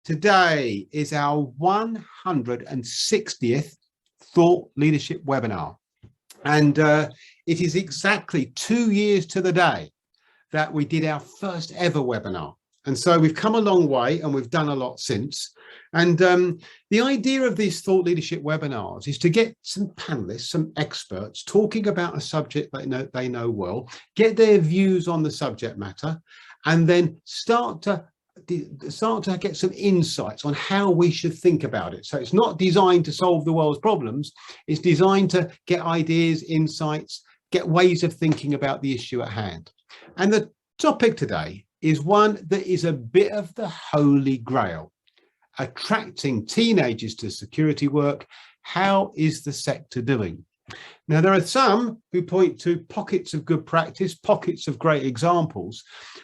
Today is our 160th Thought Leadership webinar. And it is exactly 2 years to the day that we did our first ever webinar. And so we've come a long way and we've done a lot since. And the idea of these thought leadership webinars is to get some panelists, some experts talking about a subject they know well, get their views on the subject matter, and then start to get some insights on how we should think about it. So it's not designed to solve the world's problems. It's designed to get ideas, insights, get ways of thinking about the issue at hand. And the topic today is one that is a bit of the holy grail: attracting teenagers to security work. How is the sector doing? Now, there are some who point to pockets of good practice, pockets of great examples,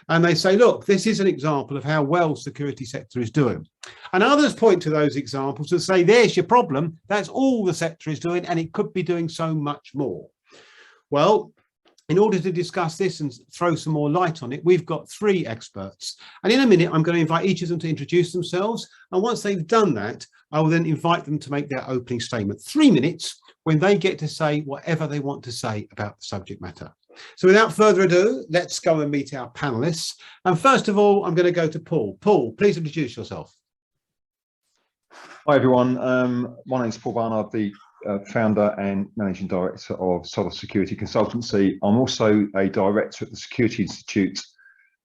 and they say, look, this is an example of how well security sector is doing. And others point to those examples and say, there's your problem. That's all the sector is doing, and it could be doing so much more. Well, in order to discuss this and throw some more light on it, we've got three experts. And in a minute, I'm going to invite each of them to introduce themselves. And once they've done that, I will then invite them to make their opening statement. 3 minutes when they get to say whatever they want to say about the subject matter. So without further ado, let's go and meet our panelists. And first of all, I'm going to go to Paul. Paul, please introduce yourself. Hi, everyone. My name is Paul Barnard, the founder and managing director of Solid Security Consultancy. I'm also a director at the Security Institute,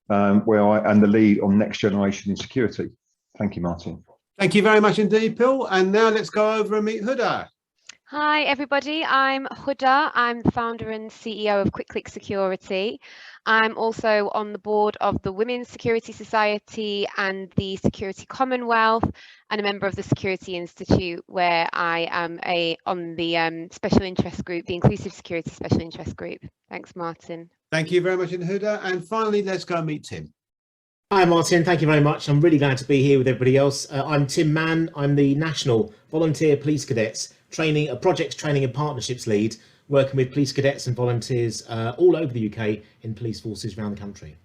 where I am the lead on next generation in security. Thank you, Martin. Thank you very much indeed, Paul. And now let's go over and meet Houdah. Hi everybody, I'm Houdah. I'm the founder and CEO of Quick Click Security. I'm also on the board of the Women's Security Society and the Security Commonwealth, and a member of the Security Institute, where I am on the special interest group, the Inclusive Security Special Interest Group. Thanks, Martin. Thank you very much, Houdah. And finally, let's go and meet Tim. Hi Martin, thank you very much. I'm really glad to be here with everybody else. I'm Tim Mann. I'm the National Volunteer Police Cadets Projects Training and Partnerships Lead, working with police cadets and volunteers all over the UK in police forces around the country.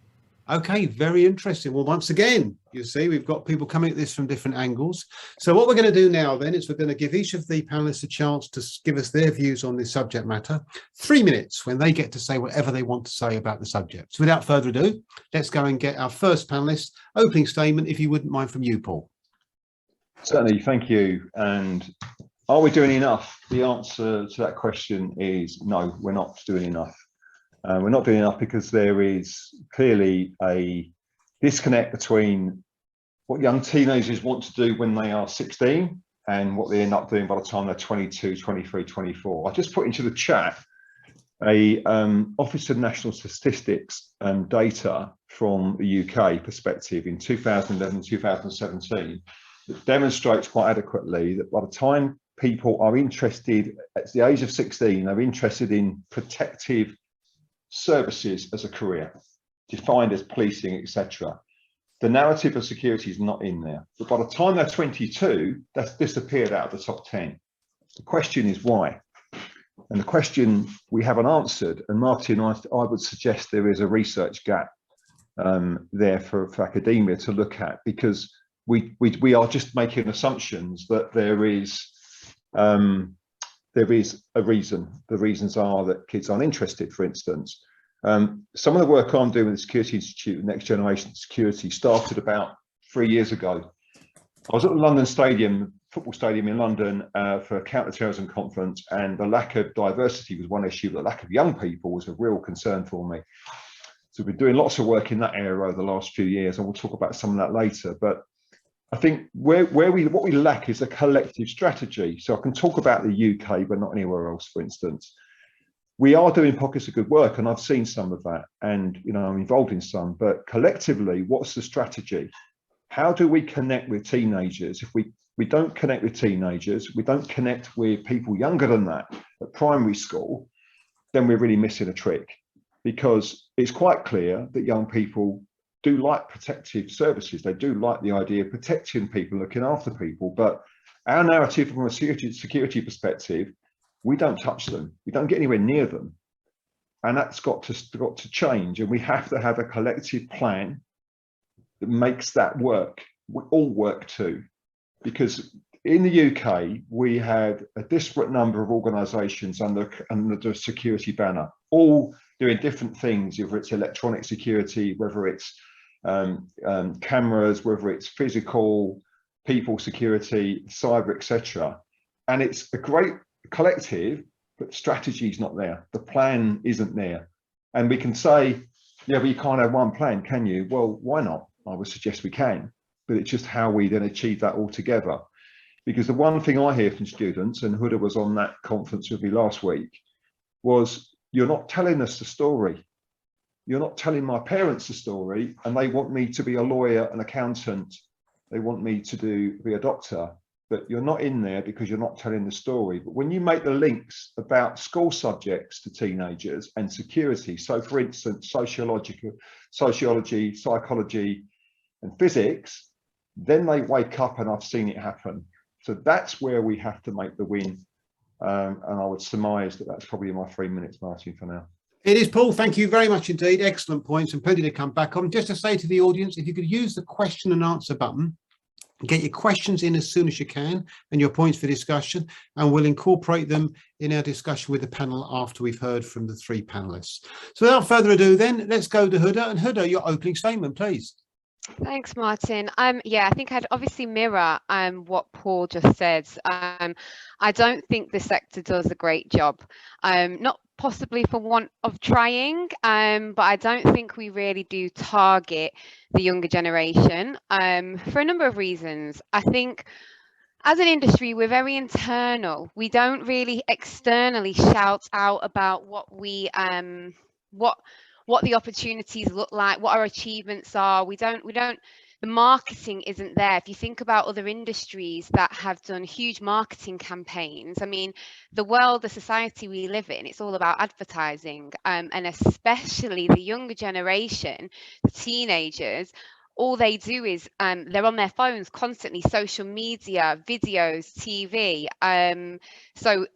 Okay, very interesting. Well, once again, you see, we've got people coming at this from different angles. So what we're going to do now then is we're going to give each of the panelists a chance to give us their views on this subject matter. 3 minutes when they get to say whatever they want to say about the subject. So without further ado, let's go and get our first panelist opening statement, if you wouldn't mind, from you, Paul. Certainly, thank you. And are we doing enough? The answer to that question is no, we're not doing enough. We're not doing enough because there is clearly a disconnect between what young teenagers want to do when they are 16 and what they end up doing by the time they're 22, 23, 24. I just put into the chat a Office of National Statistics data from the UK perspective in 2011, 2017 that demonstrates quite adequately that by the time people are interested at the age of 16, they're interested in protective services as a career, defined as policing, etc. The narrative of security is not in there. But by the time they're 22, that's disappeared out of the top 10. The question is why? And the question we haven't answered, and Martin, I would suggest there is a research gap there for academia to look at, because we are just making assumptions that there is a reason. The reasons are that kids aren't interested, for instance. Some of the work I'm doing with the Security Institute, Next Generation Security, started about 3 years ago. I was at the London Stadium, football stadium in London, for a counter-terrorism conference, and the lack of diversity was one issue. The lack of young people was a real concern for me. So we've been doing lots of work in that area over the last few years, and we'll talk about some of that later. But I think what we lack is a collective strategy. So I can talk about the UK, but not anywhere else, for instance. We are doing pockets of good work, and I've seen some of that, and I'm involved in some, but collectively, what's the strategy? How do we connect with teenagers? If we don't connect with teenagers, we don't connect with people younger than that at primary school, then we're really missing a trick, because it's quite clear that young people do like protective services. They do like the idea of protecting people, looking after people, but our narrative from a security perspective, we don't touch them. We don't get anywhere near them. And that's got to change. And we have to have a collective plan that makes that work. we all work to, because in the UK, we had a disparate number of organisations under the security banner, all doing different things, whether it's electronic security, whether it's cameras, whether it's physical, people security, cyber, etc. And it's a great collective, but strategy is not there. The plan isn't there. And we can say, yeah, but you can't have one plan, can you? Well, why not? I would suggest we can, but it's just how we then achieve that all together. Because the one thing I hear from students, and Houdah was on that conference with me last week, was you're not telling us the story. You're not telling my parents the story, and they want me to be a lawyer, an accountant. They want me to be a doctor, but you're not in there because you're not telling the story. But when you make the links about school subjects to teenagers and security, so for instance, sociology, psychology, and physics, then they wake up, and I've seen it happen. So that's where we have to make the win. And I would surmise that that's probably my 3 minutes, Martin, for now. It is, Paul. Thank you very much indeed. Excellent points and plenty to come back on. Just to say to the audience, if you could use the question and answer button, get your questions in as soon as you can and your points for discussion, and we'll incorporate them in our discussion with the panel after we've heard from the three panelists. So without further ado then, let's go to Houdah. And Houdah, your opening statement, please. Thanks, Martin. Yeah, I think I'd obviously mirror what Paul just said. I don't think the sector does a great job, not possibly for want of trying, but I don't think we really do target the younger generation for a number of reasons. I think as an industry, we're very internal. We don't really externally shout out about what we what the opportunities look like, what our achievements are. We don't, the marketing isn't there. If you think about other industries that have done huge marketing campaigns, I mean, the world, the society we live in, it's all about advertising, and especially the younger generation, the teenagers, all they do is they're on their phones constantly, social media, videos, TV. So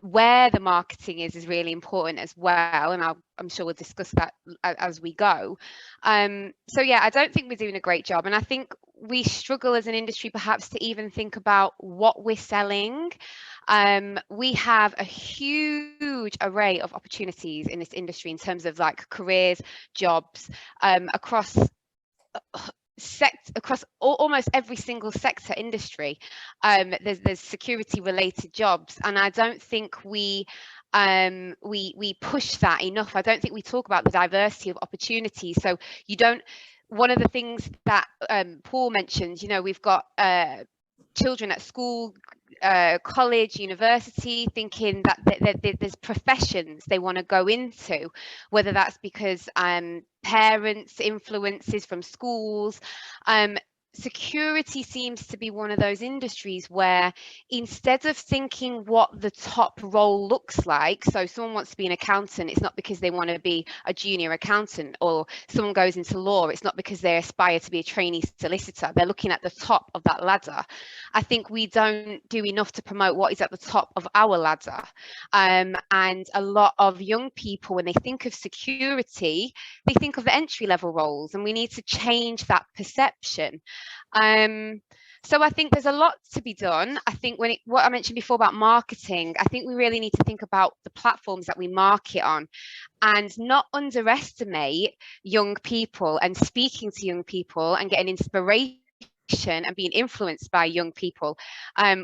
where the marketing is really important as well, and I'm sure we'll discuss that as we go. So yeah, I don't think we're doing a great job, and I think we struggle as an industry perhaps to even think about what we're selling. We have a huge array of opportunities in this industry in terms of like careers, jobs, across almost every single sector industry. There's security related jobs, and I don't think we push that enough. I don't think we talk about the diversity of opportunities. So you don't, one of the things that Paul mentioned, you know, we've got children at school, college, university, thinking that there's professions they want to go into, whether that's because parents' influences from schools. Security seems to be one of those industries where instead of thinking what the top role looks like, so someone wants to be an accountant, it's not because they want to be a junior accountant, or someone goes into law, it's not because they aspire to be a trainee solicitor, they're looking at the top of that ladder. I think we don't do enough to promote what is at the top of our ladder. And a lot of young people, when they think of security, they think of the entry level roles, and we need to change that perception. So I think there's a lot to be done. I think what I mentioned before about marketing, I think we really need to think about the platforms that we market on and not underestimate young people and speaking to young people and getting inspiration and being influenced by young people.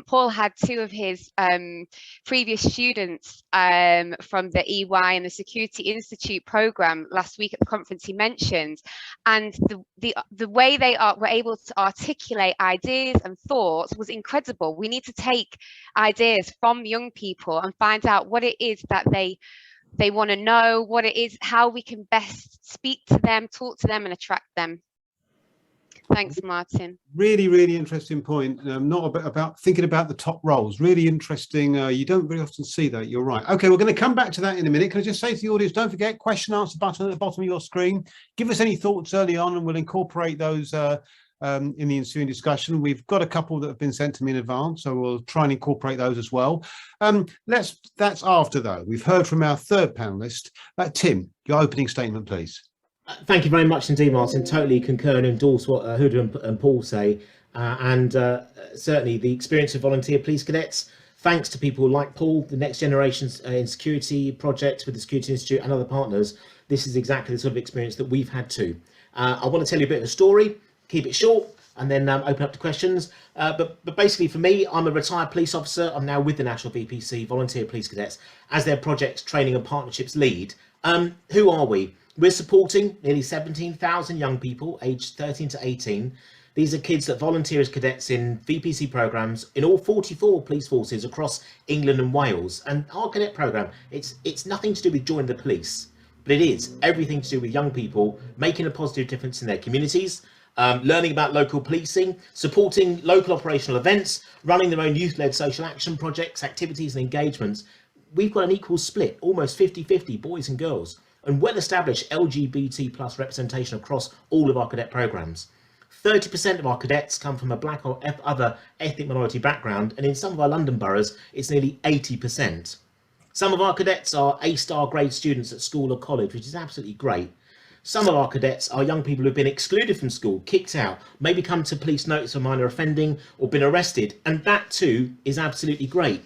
Paul had two of his previous students from the EY and the Security Institute program last week at the conference he mentioned, and the way they were able to articulate ideas and thoughts was incredible. We need to take ideas from young people and find out what it is that they want to know, what it is, how we can best speak to them, talk to them and attract them. Thanks, Martin. Really, really interesting point. Not about thinking about the top roles. Really interesting. You don't very often see that. You're right. Okay, we're going to come back to that in a minute. Can I just say to the audience, don't forget question answer button at the bottom of your screen. Give us any thoughts early on, and we'll incorporate those in the ensuing discussion. We've got a couple that have been sent to me in advance, so we'll try and incorporate those as well. That's after though. We've heard from our third panelist. Tim, your opening statement, please. Thank you very much indeed, Martin. Totally concur and endorse what Houdah and Paul say. Certainly the experience of volunteer police cadets, thanks to people like Paul, the Next Generations in Security project with the Security Institute and other partners, this is exactly the sort of experience that we've had too. I want to tell you a bit of a story, keep it short, and then open up to questions. But basically for me, I'm a retired police officer. I'm now with the National VPC, Volunteer Police Cadets, as their projects, training and partnerships lead. Who are we? We're supporting nearly 17,000 young people aged 13 to 18. These are kids that volunteer as cadets in VPC programs in all 44 police forces across England and Wales. And our cadet program, it's nothing to do with joining the police, but it is everything to do with young people making a positive difference in their communities, learning about local policing, supporting local operational events, running their own youth-led social action projects, activities and engagements. We've got an equal split, almost 50-50 boys and girls, and well-established LGBT plus representation across all of our cadet programs. 30% of our cadets come from a black or other ethnic minority background, and in some of our London boroughs, it's nearly 80%. Some of our cadets are A-star grade students at school or college, which is absolutely great. Some of our cadets are young people who've been excluded from school, kicked out, maybe come to police notice for minor offending or been arrested, and that too is absolutely great.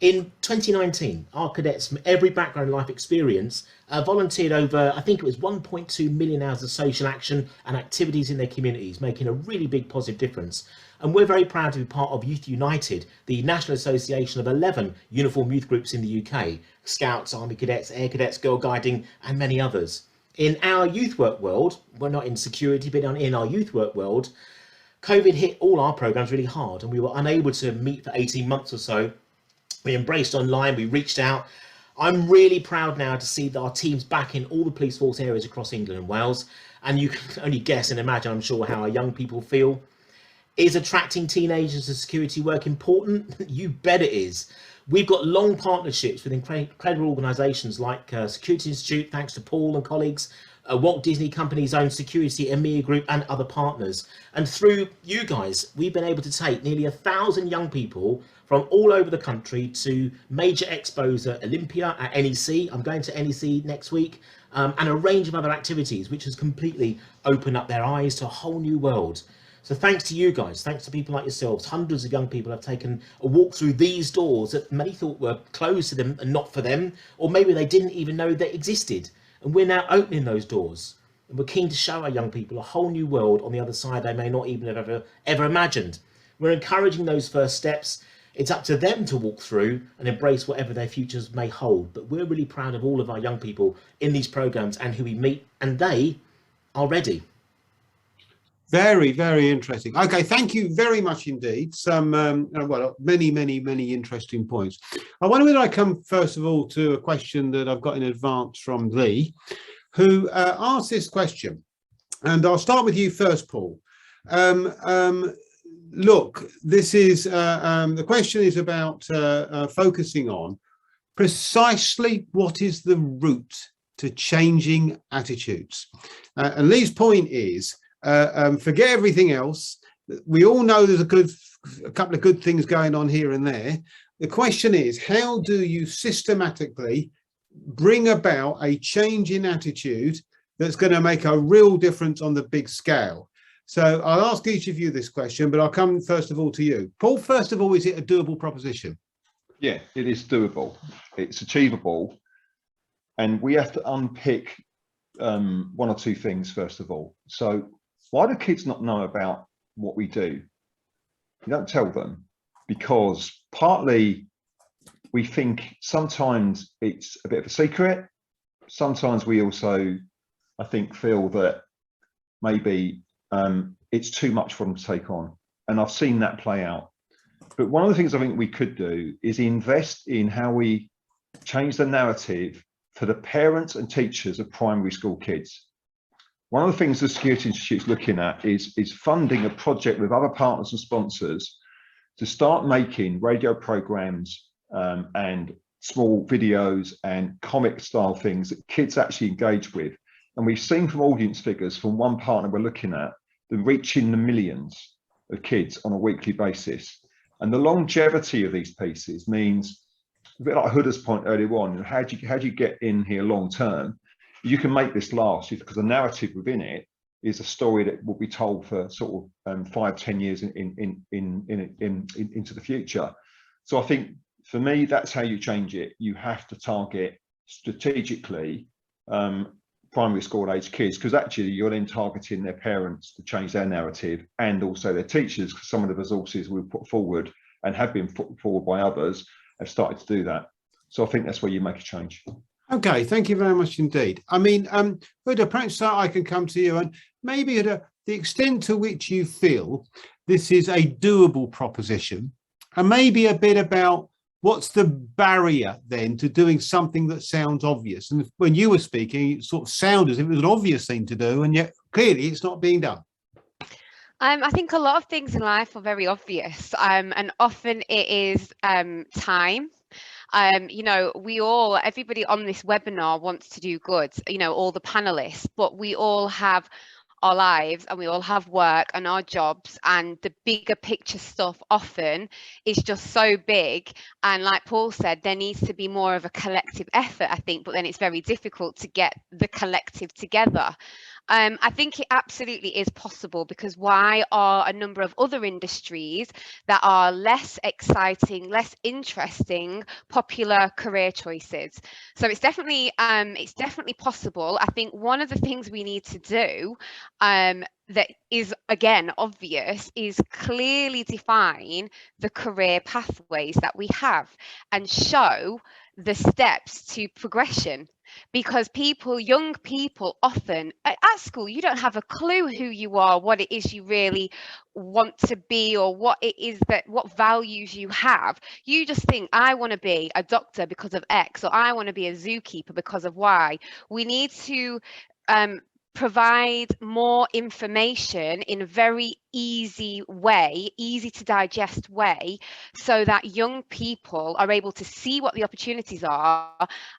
In 2019, our cadets from every background and life experience volunteered over, I think it was 1.2 million hours of social action and activities in their communities, making a really big positive difference. And we're very proud to be part of Youth United, the national association of 11 uniform youth groups in the UK, Scouts, Army Cadets, Air Cadets, Girl Guiding, and many others. In our youth work world, we're not in security, but in our youth work world, COVID hit all our programs really hard, and we were unable to meet for 18 months or so. We embraced online, we reached out. I'm really proud now to see that our team's back in all the police force areas across England and Wales. And you can only guess and imagine, I'm sure, how our young people feel. Is attracting teenagers to security work important? You bet it is. We've got long partnerships with incredible organisations like Security Institute, thanks to Paul and colleagues, Walt Disney Company's own Security EMEA Group and other partners. And through you guys, we've been able to take nearly 1,000 young people from all over the country to major expos at Olympia, at NEC. I'm going to NEC next week, and a range of other activities, which has completely opened up their eyes to a whole new world. So thanks to you guys, thanks to people like yourselves, hundreds of young people have taken a walk through these doors that many thought were closed to them and not for them, or maybe they didn't even know they existed. And we're now opening those doors. And we're keen to show our young people a whole new world on the other side they may not even have ever imagined. We're encouraging those first steps. It's up to them to walk through and embrace whatever their futures may hold. But we're really proud of all of our young people in these programs and who we meet, and they are ready. Very, very interesting. Okay, thank you very much indeed. Some, well, many interesting points. I wonder whether I come first of all to a question that I've got in advance from Lee, who asked this question. And I'll start with you first, Paul. Look, this is, the question is about focusing on precisely what is the route to changing attitudes. And Lee's point is, forget everything else. We all know there's a couple of good things going on here and there. The question is, how do you systematically bring about a change in attitude that's going to make a real difference on the big scale? So I'll ask each of you this question, but I'll come first of all to you. Paul, first of all, is it a doable proposition? Yeah, it is doable. It's achievable. And we have to unpick one or two things, first of all. So why do kids not know about what we do? You don't tell them because partly we think sometimes it's a bit of a secret. Sometimes we also, I think, feel that maybe it's too much for them to take on. And I've seen that play out. But one of the things I think we could do is invest in how we change the narrative for the parents and teachers of primary school kids. One of the things the Security Institute's looking at is funding a project with other partners and sponsors to start making radio programs and small videos and comic style things that kids actually engage with. And we've seen from audience figures from one partner we're looking at, they're reaching the millions of kids on a weekly basis. And the longevity of these pieces means, a bit like Houdah's point earlier on, how do you get in here long term? you can make this last because the narrative within it is a story that will be told for sort of 5-10 years into the future. So I think for me, that's how you change it. You have to target strategically primary school age kids, because actually you're then targeting their parents to change their narrative, and also their teachers, because some of the resources we put forward and have been put forward by others have started to do that. So I think that's where you make a change. Okay, thank you very much indeed. I mean, Houdah, perhaps I can come to you, and maybe the extent to which you feel this is a doable proposition, and maybe a bit about what's the barrier then to doing something that sounds obvious. And when you were speaking, it sort of sounded as if it was an obvious thing to do, and yet clearly it's not being done. I think a lot of things in life are very obvious, and often it is time. You know, everybody on this webinar wants to do good, you know, all the panelists, but we all have our lives and we all have work and our jobs, and the bigger picture stuff often is just so big. And like Paul said, there needs to be more of a collective effort, I think, but then it's very difficult to get the collective together. I think it absolutely is possible, because why are a number of other industries that are less exciting, less interesting, popular career choices? So it's definitely possible. I think one of the things we need to do that is, again, obvious, is clearly define the career pathways that we have and show the steps to progression. Because young people often at school, you don't have a clue who you are, what it is you really want to be, or what values you have. You just think, I want to be a doctor because of X, or I want to be a zookeeper because of Y. We need to provide more information in a very easy to digest way, so that young people are able to see what the opportunities are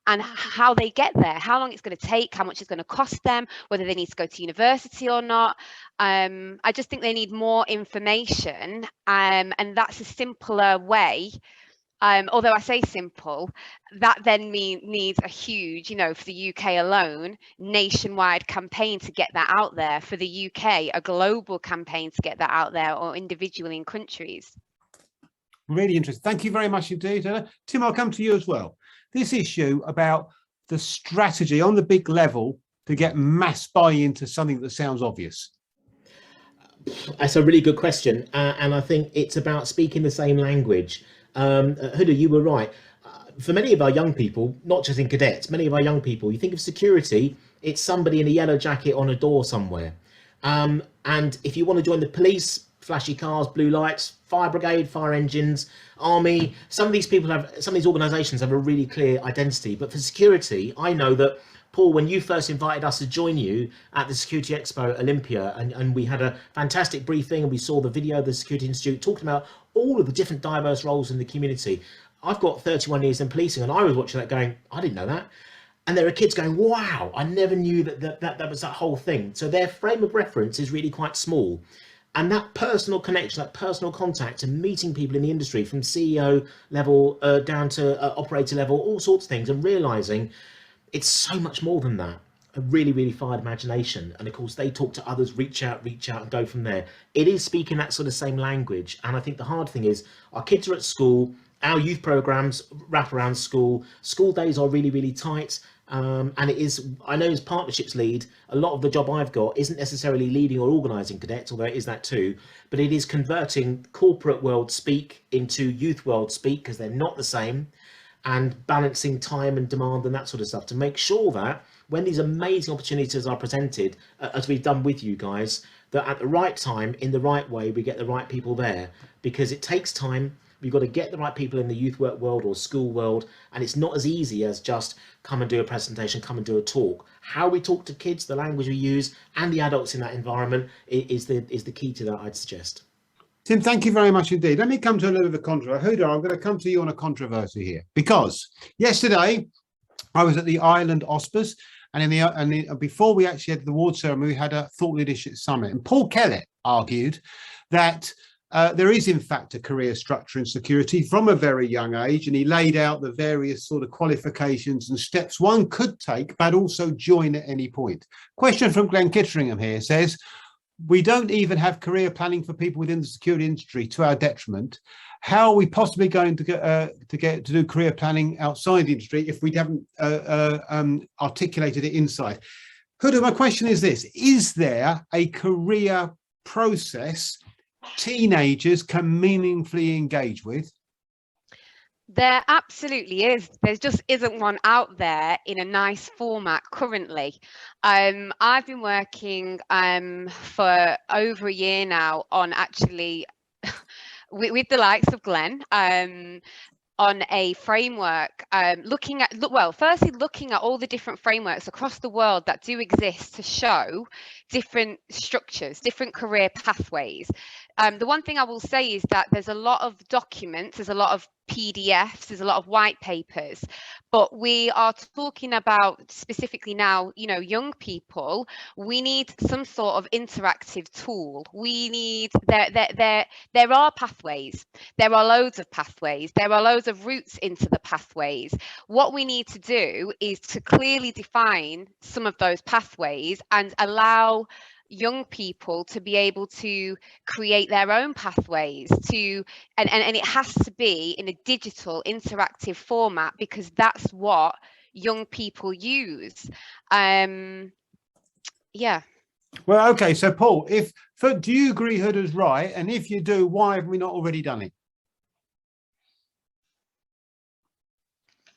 and how they get there, how long it's going to take, how much it's going to cost them, whether they need to go to university or not. I just think they need more information, and that's a simpler way. Although I say simple, that then needs a huge, you know, for the UK alone, nationwide campaign to get that out there. For the UK, a global campaign to get that out there, or individually in countries. Really interesting. Thank you very much indeed. Tim, I'll come to you as well. This issue about the strategy on the big level to get mass buy-in to something that sounds obvious. That's a really good question. And I think it's about speaking the same language. Houdah, you were right. For many of our young people, not just in cadets, many of our young people, you think of security, it's somebody in a yellow jacket on a door somewhere. And if you want to join the police, flashy cars, blue lights, fire brigade, fire engines, army, some of these organisations have a really clear identity. But for security, I know that, Paul, when you first invited us to join you at the Security Expo Olympia, and we had a fantastic briefing, and we saw the video of the Security Institute talking about all of the different diverse roles in the community. I've got 31 years in policing, and I was watching that going, I didn't know that. And there are kids going, wow, I never knew that was that whole thing. So their frame of reference is really quite small. And that personal connection, that personal contact, and meeting people in the industry from CEO level down to operator level, all sorts of things, and realising it's so much more than that. A really, really fired imagination. And of course, they talk to others, reach out and go from there. It is speaking that sort of same language. And I think the hard thing is our kids are at school, our youth programs wrap around school days are really, really tight. And it is, I know as partnerships lead, a lot of the job I've got isn't necessarily leading or organising cadets, although it is that too, but it is converting corporate world speak into youth world speak, because they're not the same, and balancing time and demand and that sort of stuff to make sure that when these amazing opportunities are presented, as we've done with you guys, that at the right time, in the right way, we get the right people there, because it takes time. We've got to get the right people in the youth work world or school world, and it's not as easy as just come and do a presentation, come and do a talk. How we talk to kids, the language we use, and the adults in that environment is the key to that, I'd suggest. Tim, thank you very much indeed. Let me come to a little bit of a controversy. Houdah, I'm going to come to you on a controversy here, because yesterday I was at the Ireland Oscars, and before we actually had the award ceremony, we had a thought leadership summit, and Paul Kellett argued that there is in fact a career structure in security from a very young age, and he laid out the various sort of qualifications and steps one could take, but also join at any point. Question from Glenn Kitteringham here says, we don't even have career planning for people within the security industry, to our detriment. How are we possibly going to get to do career planning outside the industry if we haven't articulated it inside? Houdah, my question is this: is there a career process teenagers can meaningfully engage with? There absolutely is. There just isn't one out there in a nice format currently. I've been working for over a year now on actually with the likes of Glenn on a framework, firstly looking at all the different frameworks across the world that do exist to show different structures, different career pathways. The one thing I will say is that there's a lot of documents, there's a lot of PDFs, there's a lot of white papers, but we are talking about specifically now, you know, young people. We need some sort of interactive tool. We need, there are pathways, there are loads of pathways, there are loads of routes into the pathways. What we need to do is to clearly define some of those pathways and allow young people to be able to create their own pathways and it has to be in a digital interactive format, because that's what young people use. Yeah. Well, okay, so Paul, do you agree Houdah's right, and if you do, why have we not already done it?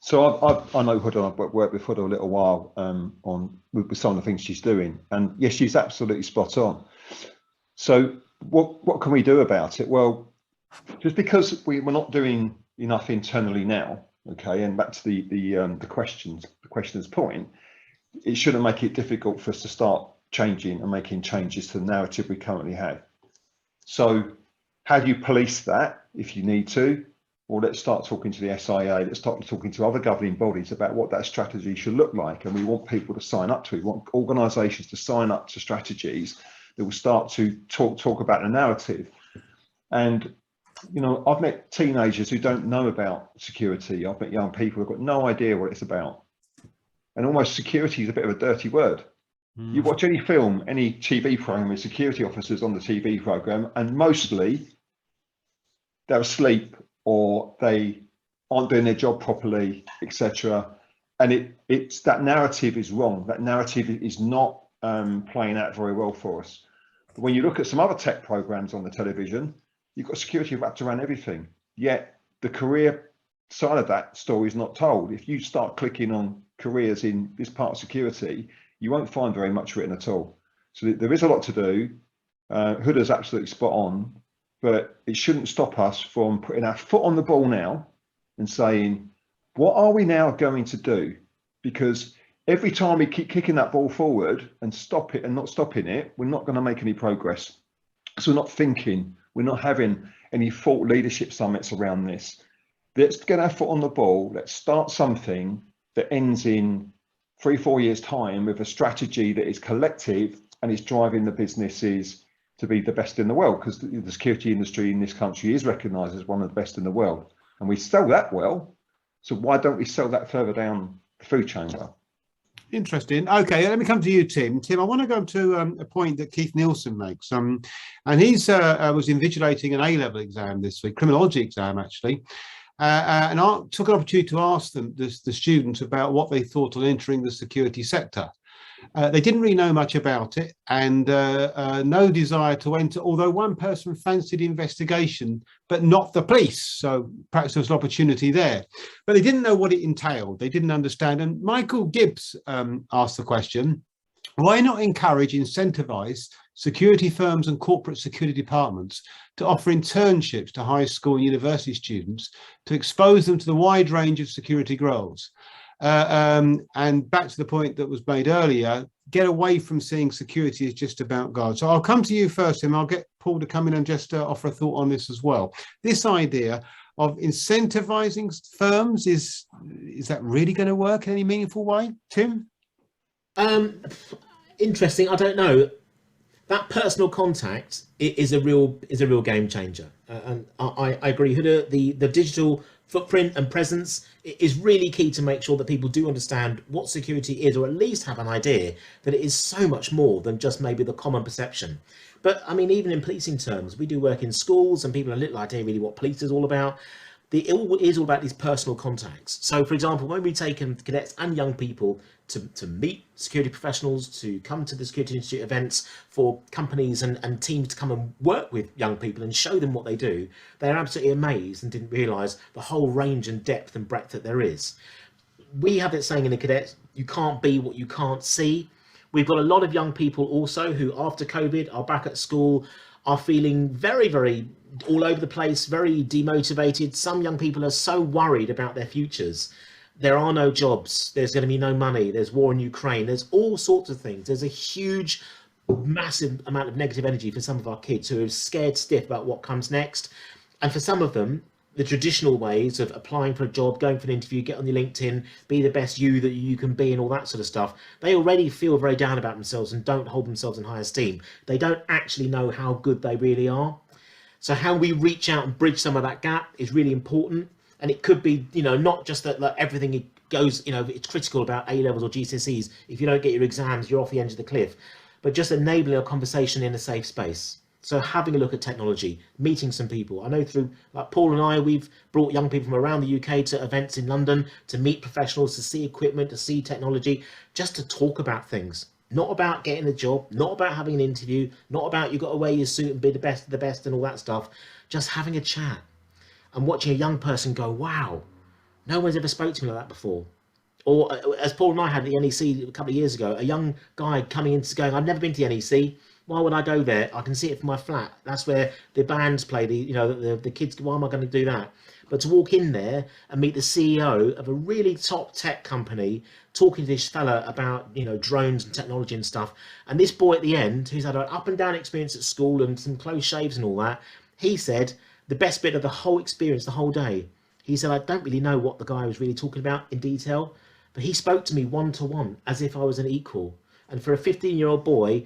So I know Houdah. I've worked with Houdah a little while with some of the things she's doing, and yes, she's absolutely spot on. So what can we do about it? Well, just because we're not doing enough internally now, okay, and back to the questioner's point, it shouldn't make it difficult for us to start changing and making changes to the narrative we currently have. So how do you police that if you need to? Well, let's start talking to the SIA, let's start talking to other governing bodies about what that strategy should look like. And we want people to sign up to it. We want organisations to sign up to strategies that will start to talk about the narrative. And, you know, I've met teenagers who don't know about security. I've met young people who've got no idea what it's about. And almost security is a bit of a dirty word. You watch any film, any TV program with security officers on the TV program, and mostly they're asleep, or they aren't doing their job properly, etc. And it's that narrative is wrong. That narrative is not playing out very well for us. But when you look at some other tech programs on the television, you've got security wrapped around everything. Yet the career side of that story is not told. If you start clicking on careers in this part of security, you won't find very much written at all. So there is a lot to do. Houdah's absolutely spot on. But it shouldn't stop us from putting our foot on the ball now and saying, what are we now going to do? Because every time we keep kicking that ball forward and stop it and not stopping it, we're not going to make any progress. So we're not thinking, we're not having any thought leadership summits around this. Let's get our foot on the ball. Let's start something that ends in 3-4 years' time with a strategy that is collective and is driving the businesses to be the best in the world, because the security industry in this country is recognised as one of the best in the world, and we sell that well. So why don't we sell that further down the food chain well? Interesting. Okay, let me come to you, Tim. Tim, I want to go to a point that Keith Nielsen makes. And he's was invigilating an A-level exam this week, criminology exam actually, and I took an opportunity to ask them, the students, about what they thought on entering the security sector. They didn't really know much about it, and no desire to enter, although one person fancied investigation, but not the police. So perhaps there was an opportunity there, but they didn't know what it entailed. They didn't understand. And Michael Gibbs asked the question, why not encourage, incentivize security firms and corporate security departments to offer internships to high school and university students to expose them to the wide range of security roles? And back to the point that was made earlier, get away from seeing security as just about guards. So I'll come to you first, and I'll get Paul to come in and just offer a thought on this as well. This idea of incentivizing firms, is that really going to work in any meaningful way, Tim? Interesting. I don't know. that personal contact is a real game changer. And I agree, Houdah, the digital footprint and presence is really key to make sure that people do understand what security is, or at least have an idea that it is so much more than just maybe the common perception. But I mean, even in policing terms, we do work in schools and people have a little idea really what police is all about. It is all about these personal contacts. So, for example, when we take cadets and young people to meet security professionals, to come to the Security Institute events, for companies and teams to come and work with young people and show them what they do, they're absolutely amazed and didn't realise the whole range and depth and breadth that there is. We have that saying in the cadets, you can't be what you can't see. We've got a lot of young people also who, after COVID, are back at school, are feeling very, very all over the place, very demotivated. Some young people are so worried about their futures. There are no jobs. There's going to be no money. There's war in Ukraine. There's all sorts of things. There's a huge, massive amount of negative energy for some of our kids who are scared stiff about what comes next. And for some of them, the traditional ways of applying for a job, going for an interview, get on your LinkedIn, be the best you that you can be and all that sort of stuff, they already feel very down about themselves and don't hold themselves in high esteem. They don't actually know how good they really are. So how we reach out and bridge some of that gap is really important. And it could be, you know, not just that like everything goes, you know, it's critical about A-levels or GCSEs. If you don't get your exams, you're off the edge of the cliff. But just enabling a conversation in a safe space. So having a look at technology, meeting some people. I know through like Paul and I, we've brought young people from around the UK to events in London to meet professionals, to see equipment, to see technology, just to talk about things. Not about getting a job, not about having an interview, not about you've got to wear your suit and be the best of the best and all that stuff. Just having a chat and watching a young person go, wow, no one's ever spoke to me like that before. Or as Paul and I had at the NEC a couple of years ago, a young guy coming in going, I've never been to the NEC. Why would I go there? I can see it from my flat. That's where the bands play, the kids, why am I going to do that? But to walk in there and meet the CEO of a really top tech company, talking to this fella about, you know, drones and technology and stuff. And this boy at the end, who's had an up and down experience at school and some close shaves and all that, he said the best bit of the whole experience, the whole day, he said, I don't really know what the guy was really talking about in detail, but he spoke to me one-to-one as if I was an equal. And for a 15-year-old boy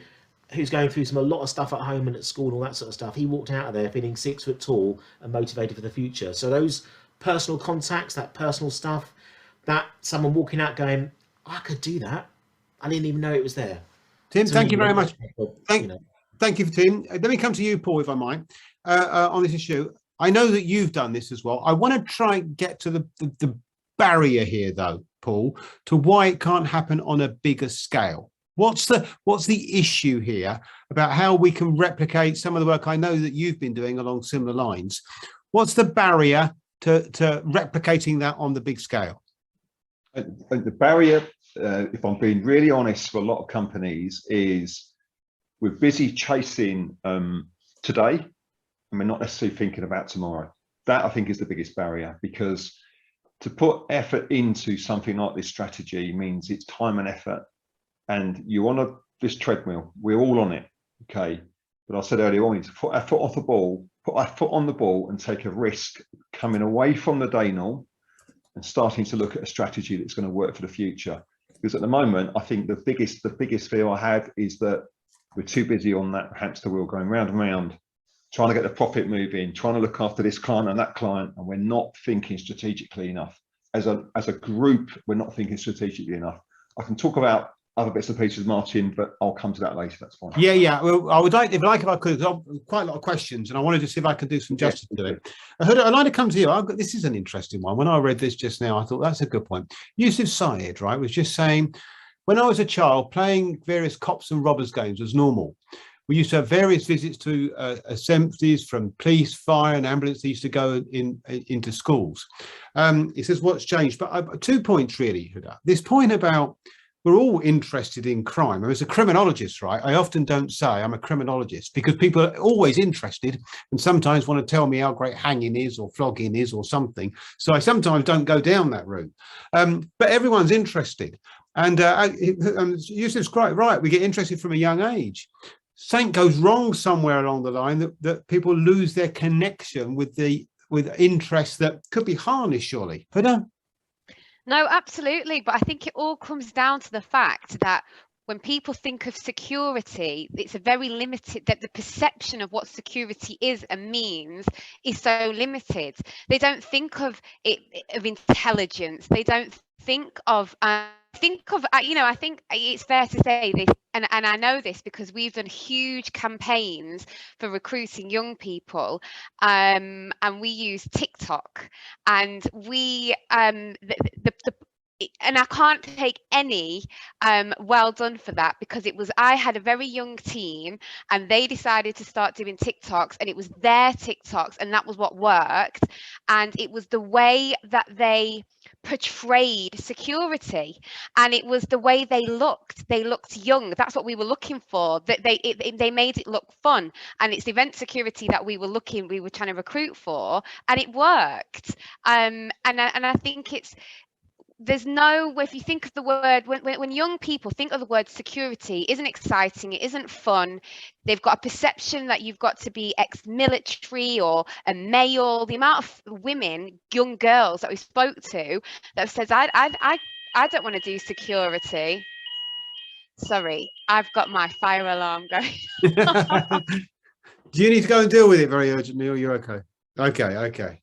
who's going through a lot of stuff at home and at school and all that sort of stuff, he walked out of there feeling 6 foot tall and motivated for the future. So those personal contacts, that personal stuff, that someone walking out going, I could do that, I didn't even know it was there. Tim, thank you very much. Thank you, Tim. Let me come to you, Paul, if I might, on this issue. I know that you've done this as well. I want to try and get to the barrier here, though, Paul, to why it can't happen on a bigger scale. What's the issue here about how we can replicate some of the work I know that you've been doing along similar lines? What's the barrier to replicating that on the big scale? The barrier, if I'm being really honest, for a lot of companies is we're busy chasing today and we're not necessarily thinking about tomorrow. That I think is the biggest barrier, because to put effort into something like this strategy means it's time and effort. And you're on this treadmill, we're all on it, okay? But I said earlier on, we need to put our foot off the ball, put our foot on the ball and take a risk coming away from the day null and starting to look at a strategy that's going to work for the future. Because at the moment, I think the biggest fear I have is that we're too busy on that hamster wheel going round and round, trying to get the profit moving, trying to look after this client and that client, and we're not thinking strategically enough. As a group, we're not thinking strategically enough. I can talk about other bits and pieces, Martin, but I'll come to that later. That's fine. Yeah. Well, I would like, if I could, quite a lot of questions, and I wanted to see if I could do some justice to it. I'd like to come to you. This is an interesting one. When I read this just now, I thought that's a good point. Yusuf Syed, right, was just saying, when I was a child, playing various cops and robbers games was normal. We used to have various visits to assemblies from police, fire, and ambulance. They used to go into schools. It says what's changed, but 2 points really, Houdah. This point about we're all interested in crime. As a criminologist, right, I often don't say I'm a criminologist because people are always interested and sometimes want to tell me how great hanging is or flogging is or something. So I sometimes don't go down that route. But everyone's interested. And Yusuf's quite right. We get interested from a young age. Something goes wrong somewhere along the line that people lose their connection with interests that could be harnessed, surely. Houdah? No, absolutely. But I think it all comes down to the fact that when people think of security, it's a very limited, that the perception of what security is and means is so limited. They don't think of it, of intelligence. They don't think of you know, I think it's fair to say this, and I know this because we've done huge campaigns for recruiting young people, and we use TikTok, and we and I can't take any well done for that, because I had a very young team and they decided to start doing TikToks, and it was their TikToks and that was what worked, and it was the way that they portrayed security, and it was the way they looked young. That's what we were looking for, that they made it look fun, and it's event security that we were trying to recruit for, and it worked. And I think there's no, if you think of the word, when young people think of the word security, it isn't exciting, it isn't fun. They've got a perception that you've got to be ex-military or a male. The amount of women, young girls that we spoke to that says, I don't want to do security. Sorry, I've got my fire alarm going. Do you need to go and deal with it very urgently, or you're okay? Okay.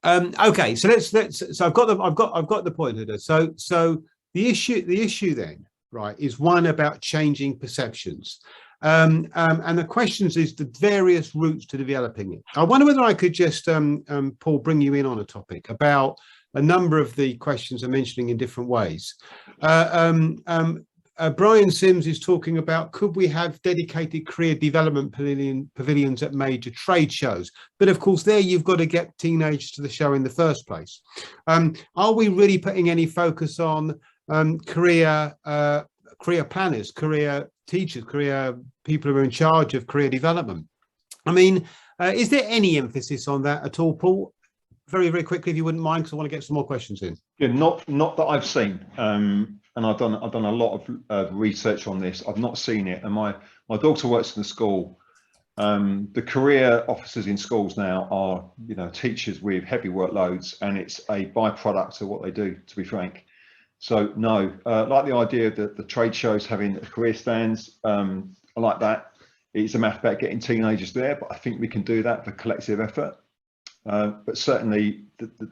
Okay, so so I've got the point, Houdah. So the issue then, right, is one about changing perceptions, and the questions is the various routes to developing it. I wonder whether I could just Paul, bring you in on a topic about a number of the questions I'm mentioning in different ways. Brian Sims is talking about, could we have dedicated career development pavilions at major trade shows? But of course, there you've got to get teenagers to the show in the first place. Are we really putting any focus on career planners, career teachers, career people who are in charge of career development? I mean, is there any emphasis on that at all, Paul? Very, very quickly, if you wouldn't mind, because I want to get some more questions in. Yeah, not that I've seen. And I've done a lot of research on this. I've not seen it, and my daughter works in the school. The career officers in schools now are, you know, teachers with heavy workloads, and it's a byproduct of what they do, to be frank. So no, like the idea that the trade shows having career stands, I like that. It's a matter about getting teenagers there, but I think we can do that for collective effort. But certainly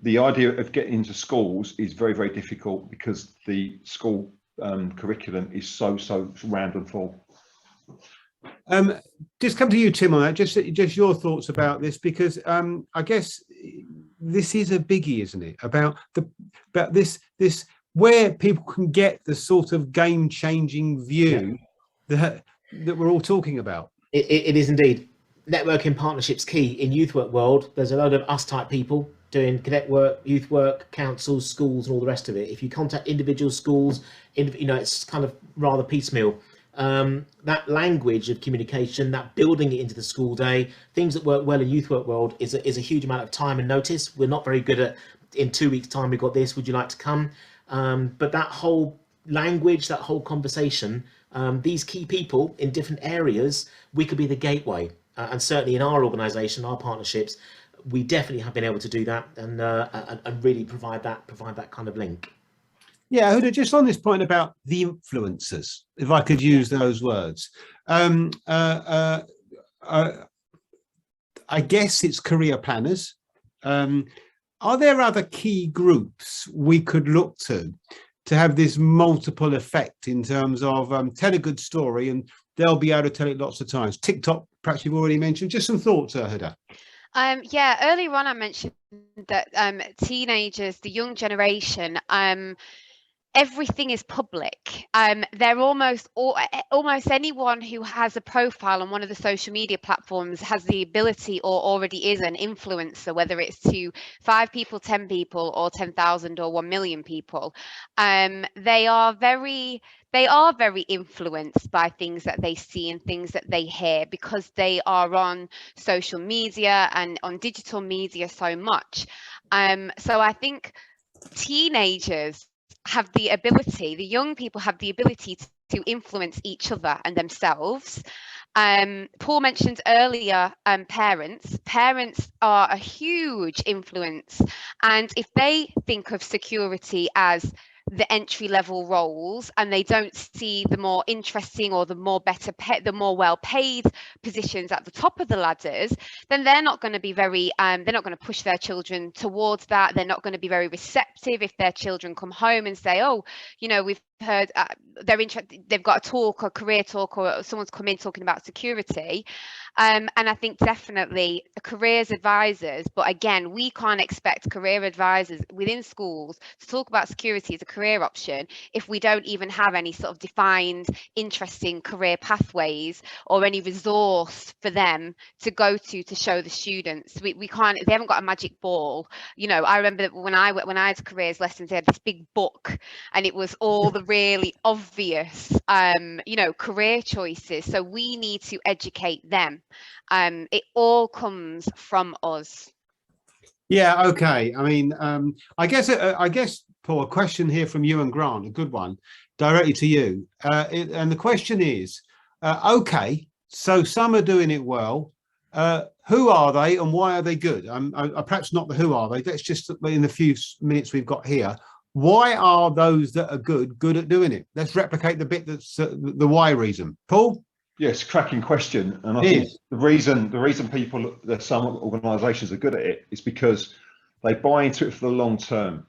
the idea of getting into schools is very, very difficult, because the school curriculum is so round and full. Just come to you, Tim, on that. Just your thoughts about this, because I guess this is a biggie, isn't it? About this where people can get the sort of game-changing view that we're all talking about. It is indeed. Networking partnerships key in youth work world. There's a load of us type people doing cadet work, youth work, councils, schools, and all the rest of it. If you contact individual schools, you know, it's kind of rather piecemeal. That language of communication, that building it into the school day, things that work well in youth work world is a huge amount of time and notice. We're not very good at, in 2 weeks time we've got this, would you like to come? But that whole language, that whole conversation, these key people in different areas, we could be the gateway. And certainly in our organisation, our partnerships, we definitely have been able to do that and really provide that kind of link. Yeah, Houdah, just on this point about the influencers, if I could use those words, I guess it's career planners. Are there other key groups we could look to have this multiple effect in terms of tell a good story and they'll be able to tell it lots of times? TikTok, perhaps you've already mentioned. Just some thoughts, Houdah. Yeah, earlier on I mentioned that teenagers, the young generation, everything is public. They're almost anyone who has a profile on one of the social media platforms has the ability or already is an influencer, whether it's to 5 people, 10 people, or 10,000 or 1 million people. They are very influenced by things that they see and things that they hear, because they are on social media and on digital media so much. So I think teenagers have the ability, the young people have the ability to influence each other and themselves. Paul mentioned earlier parents. Parents are a huge influence, and if they think of security as the entry level roles, and they don't see the more interesting or the more the more well paid positions at the top of the ladders, then they're not going to be very they're not going to push their children towards that. They're not going to be very receptive if their children come home and say, oh, you know, we've heard they're interested, they've got a talk or career talk, or someone's come in talking about security. And I think definitely careers advisors, but again, we can't expect career advisors within schools to talk about security as a career option if we don't even have any sort of defined, interesting career pathways or any resource for them to go to show the students. We can't, they haven't got a magic ball. You know, I remember that when I had careers lessons, they had this big book and it was all the really obvious, you know, career choices. So we need to educate them. It all comes from us. Yeah, okay. I mean, I guess, Paul, a question here from you and Grant, a good one, directly to you. And the question is, okay, so some are doing it well. Who are they and why are they good? Perhaps not the who are they. Let's just, in the few minutes we've got here, why are those that are good at doing it? Let's replicate the bit that's the why reason. Paul? Yes, cracking question. And I think the reason people, some organisations are good at it is because they buy into it for the long term.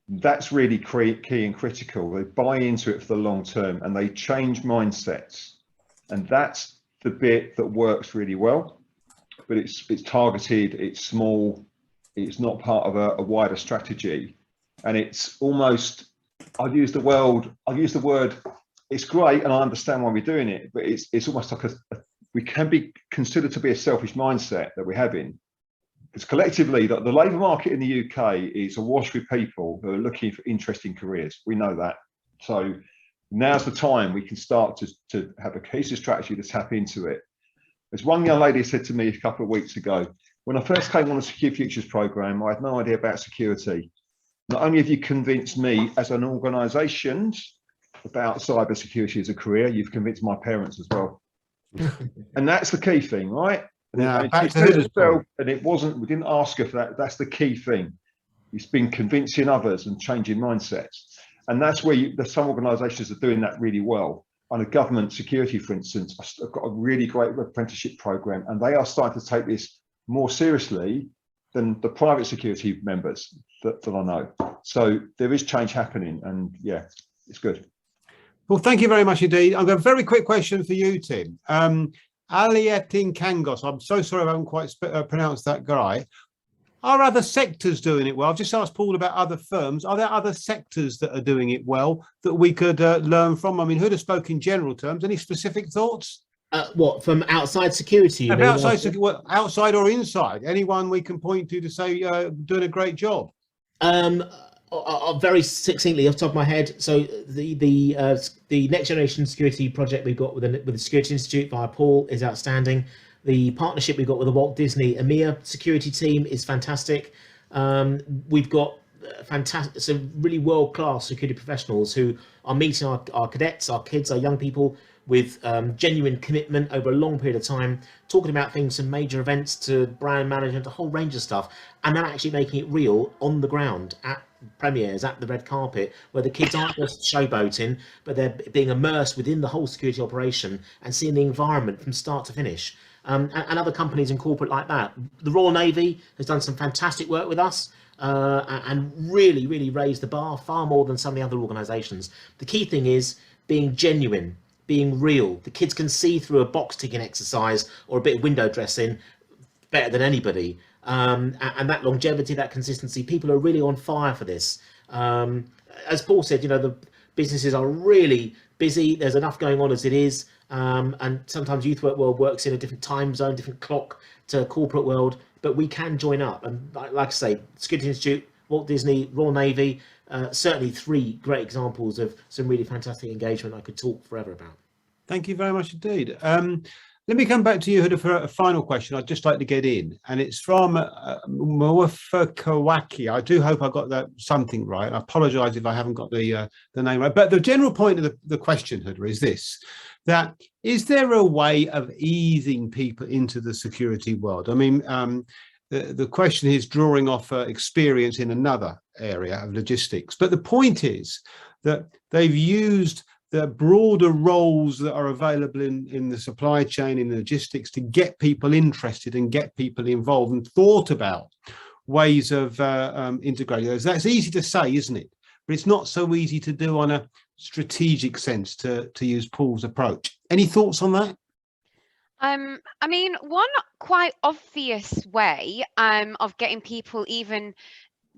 That's really key and critical. They buy into it for the long term and they change mindsets. And that's the bit that works really well. But it's targeted, it's small, it's not part of a wider strategy. And it's almost, I've used the word, it's great and I understand why we're doing it, but it's almost like we can be considered to be a selfish mindset that we're having. Because collectively, the labour market in the UK is awash with people who are looking for interesting careers. We know that. So now's the time we can start to have a cohesive strategy to tap into it. As one young lady said to me a couple of weeks ago, when I first came on the Secure Futures programme, I had no idea about security. Not only have you convinced me as an organisation about cyber security as a career, you've convinced my parents as well. And that's the key thing, right? Yeah, and it wasn't, we didn't ask her for that. That's the key thing. It's been convincing others and changing mindsets. And that's where some organisations are doing that really well. On a government security, for instance, I've got a really great apprenticeship programme, and they are starting to take this more seriously than the private security members that I know. So there is change happening, and yeah, it's good. Well, thank you very much indeed. I've got a very quick question for you, Tim. Alietin Kangos, I'm so sorry I haven't quite pronounced that guy. Are other sectors doing it well? I've just asked Paul about other firms. Are there other sectors that are doing it well that we could learn from? I mean, Houdah spoke in general terms. Any specific thoughts? What, from outside security? Outside or inside? Anyone we can point to say doing a great job? Very succinctly off the top of my head, so the next generation security project we've got with the Security Institute via Paul is outstanding. The partnership we've got with the Walt Disney EMEA security team is fantastic. We've got some really world-class security professionals who are meeting our cadets, our kids, our young people with genuine commitment over a long period of time, talking about things from major events to brand management, a whole range of stuff, and then actually making it real on the ground at premieres, at the red carpet, where the kids aren't just showboating, but they're being immersed within the whole security operation and seeing the environment from start to finish. And other companies and corporate like that. The Royal Navy has done some fantastic work with us and really, really raised the bar far more than some of the other organisations. The key thing is being genuine, being real. The kids can see through a box ticking exercise or a bit of window dressing better than anybody. And that longevity, that consistency, people are really on fire for this. As Paul said, you know, the businesses are really busy. There's enough going on as it is. And sometimes youth world works in a different time zone, different clock to corporate world, but we can join up. And like I say, Security Institute, Walt Disney, Royal Navy, certainly three great examples of some really fantastic engagement I could talk forever about. Thank you very much indeed. Let me come back to you, Houdah, for a final question I'd just like to get in, and it's from Mwafakawaki. I do hope I got that something right. I apologise if I haven't got the name right. But the general point of the question, Houdah, is this: that is there a way of easing people into the security world? I mean, the question is drawing off experience in another area of logistics. But the point is that they've used the broader roles that are available in the supply chain, in logistics, to get people interested and get people involved, and thought about ways of integrating those. That's easy to say, isn't it? But it's not so easy to do on a strategic sense, to use Paul's approach. Any thoughts on that? I mean, one quite obvious way of getting people even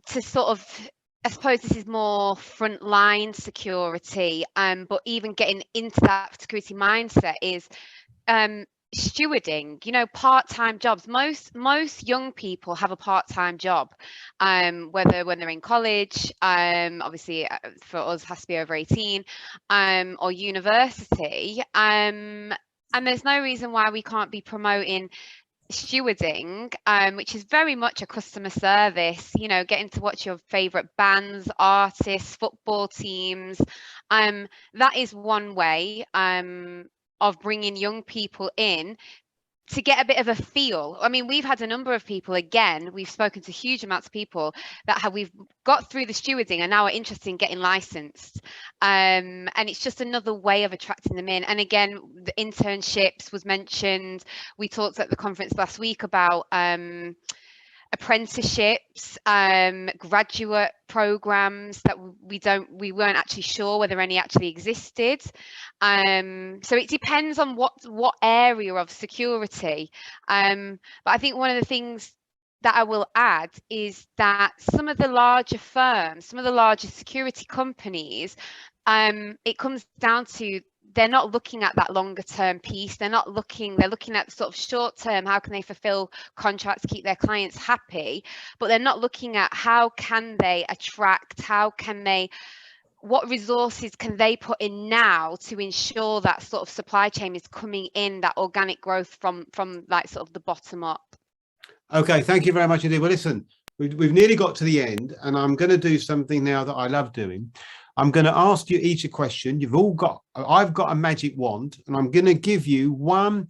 to sort of, I suppose this is more frontline security, but even getting into that security mindset is stewarding, you know, part-time jobs. Most young people have a part-time job, whether when they're in college, obviously for us has to be over 18, or university, and there's no reason why we can't be promoting stewarding, which is very much a customer service, you know, getting to watch your favorite bands, artists, football teams. That is one way of bringing young people in to get a bit of a feel. I mean, we've had a number of people, again, we've spoken to huge amounts of people that we've got through the stewarding and now are interested in getting licensed. And it's just another way of attracting them in. And again, the internships was mentioned. We talked at the conference last week about apprenticeships, graduate programs that we weren't actually sure whether any actually existed. So it depends on what area of security. But I think one of the things that I will add is that some of the larger firms, some of the larger security companies, it comes down to, they're not looking at that longer term piece. They're looking at sort of short term, how can they fulfill contracts, keep their clients happy, but they're not looking at how can they attract, what resources can they put in now to ensure that sort of supply chain is coming in, that organic growth from like sort of the bottom up. Okay, thank you very much indeed. Well, listen, we've nearly got to the end, and I'm going to do something now that I love doing. I'm going to ask you each a question. I've got a magic wand, and I'm going to give you one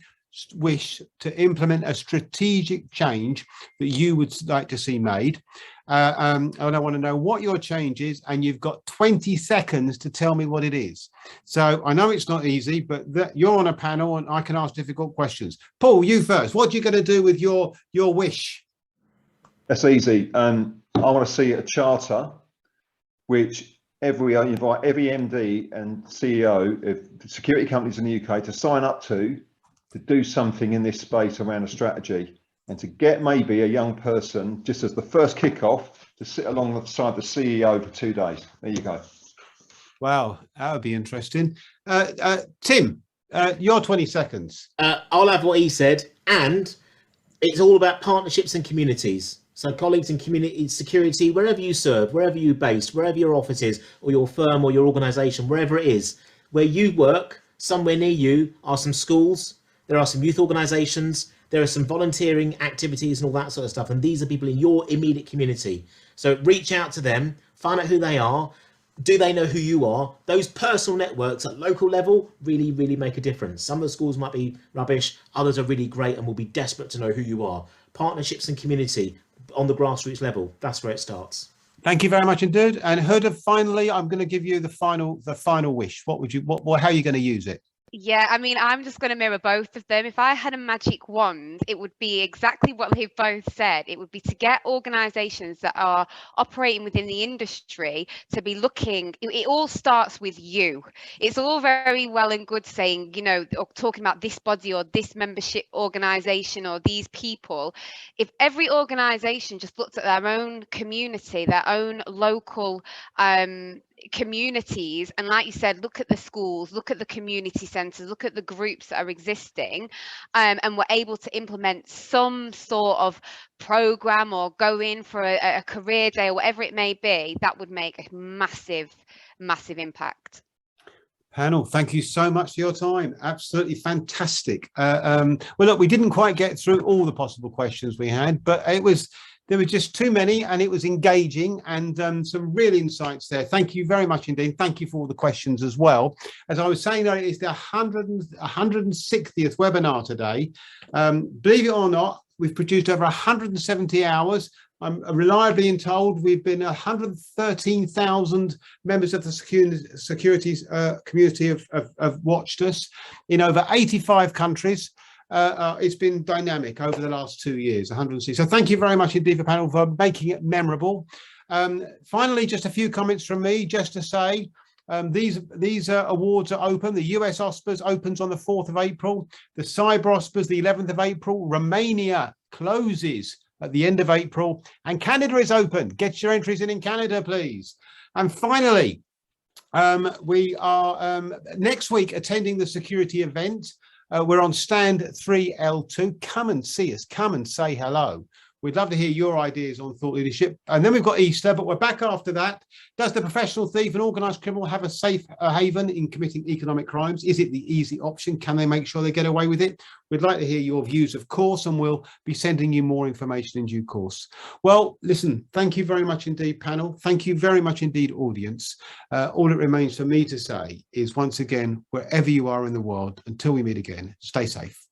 wish to implement a strategic change that you would like to see made. And I want to know what your change is, and you've got 20 seconds to tell me what it is. So I know it's not easy, but you're on a panel and I can ask difficult questions. Paul, you first. What are you going to do with your wish? That's easy. I want to see a charter which invite every MD and CEO of security companies in the UK to sign up to do something in this space around a strategy, and to get maybe a young person just as the first kickoff to sit alongside the CEO for 2 days. There you go. Wow, that would be interesting. Tim, your 20 seconds. I'll have what he said, and it's all about partnerships and communities. So colleagues in community security, wherever you serve, wherever you're based, wherever your office is, or your firm or your organisation, wherever it is, where you work, somewhere near you are some schools, there are some youth organisations, there are some volunteering activities and all that sort of stuff. And these are people in your immediate community. So reach out to them, find out who they are. Do they know who you are? Those personal networks at local level really, really make a difference. Some of the schools might be rubbish, others are really great and will be desperate to know who you are. Partnerships and community on the grassroots level, that's where it starts. Thank you very much indeed. And Houdah, finally, I'm going to give you the final wish. How are you going to use it? Yeah, I mean, I'm just going to mirror both of them. If I had a magic wand, it would be exactly what they've both said. It would be to get organisations that are operating within the industry to be looking. It all starts with you. It's all very well and good saying, you know, or talking about this body or this membership organisation or these people. If every organisation just looked at their own community, their own local communities, and like you said, look at the schools, look at the community centres, look at the groups that are existing, and we're able to implement some sort of programme or go in for a career day or whatever it may be, that would make a massive impact. Panel, thank you so much for your time. Absolutely fantastic. Well, look, we didn't quite get through all the possible questions we had, but there were just too many, and it was engaging, and some real insights there. Thank you very much indeed. Thank you for all the questions as well. As I was saying, it's the 160th webinar today. Believe it or not, We've produced over 170 hours. I'm reliably told we've been 113,000 members of the securities community have watched us in over 85 countries. It's been dynamic over the last 2 years, 160. So thank you very much indeed for panel for making it memorable. Finally, just a few comments from me, just to say, these awards are open. The US Oscars opens on the 4th of April. The Cyber Oscars, the 11th of April. Romania closes at the end of April. And Canada is open. Get your entries in Canada, please. And finally, we are next week attending the security event. We're on stand 3L2. Come and see us. Come and say hello. We'd love to hear your ideas on thought leadership. And then we've got Easter, but we're back after that. Does the professional thief and organised criminal have a safe haven in committing economic crimes? Is it the easy option? Can they make sure they get away with it? We'd like to hear your views, of course, and we'll be sending you more information in due course. Well, listen, thank you very much indeed, panel. Thank you very much indeed, audience. All it remains for me to say is, once again, wherever you are in the world, until we meet again, stay safe.